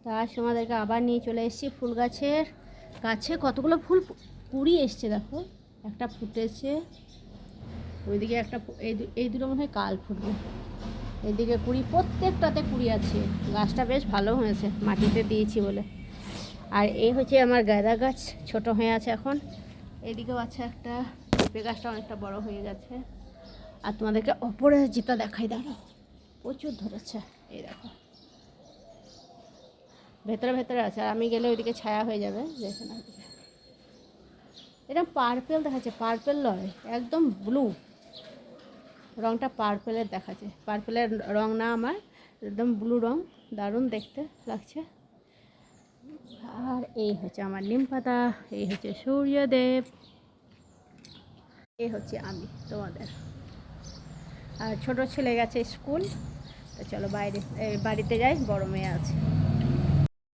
তা আজ তোমাদেরকে আবার নিয়ে চলে এসেছি ফুল গাছে কতগুলো ফুল কুড়ি এসছে। দেখো একটা ফুটেছে, ওইদিকে একটা, এই দুটো মনে হয় কাল ফুটবে। এইদিকে কুড়ি, প্রত্যেকটাতে কুড়ি আছে। গাছটা বেশ ভালো হয়েছে, মাটিতে দিয়েছি বলে। আর এই হচ্ছে আমার গাঁদা গাছ, ছোট হয়ে আছে এখন। এদিকেও আছে একটা, পেঁপে গাছটা অনেকটা বড় হয়ে গেছে। আর তোমাদেরকে ওপরে যেটা দেখাই, দেখো প্রচুর ধরেছে। এই দেখো ভেতরে ভেতরে আছে, আর আমি গেলে ওইদিকে ছায়া হয়ে যাবে। দেখে না, এটা পার্পেল দেখাচ্ছে, পার্পেল নয়, একদম ব্লু রঙটা, পার্পেলের দেখাচ্ছে। পার্পেলের রং না আমার, একদম ব্লু রং, দারুণ দেখতে লাগছে। আর এই হচ্ছে আমার নিম পাতা, এই হচ্ছে সূর্যদেব, এই হচ্ছে আমি তোমাদের। আর ছোট ছেলে গেছে স্কুল, তো চলো বাইরে বাড়িতে যাই, বড় মেয়ে আছে।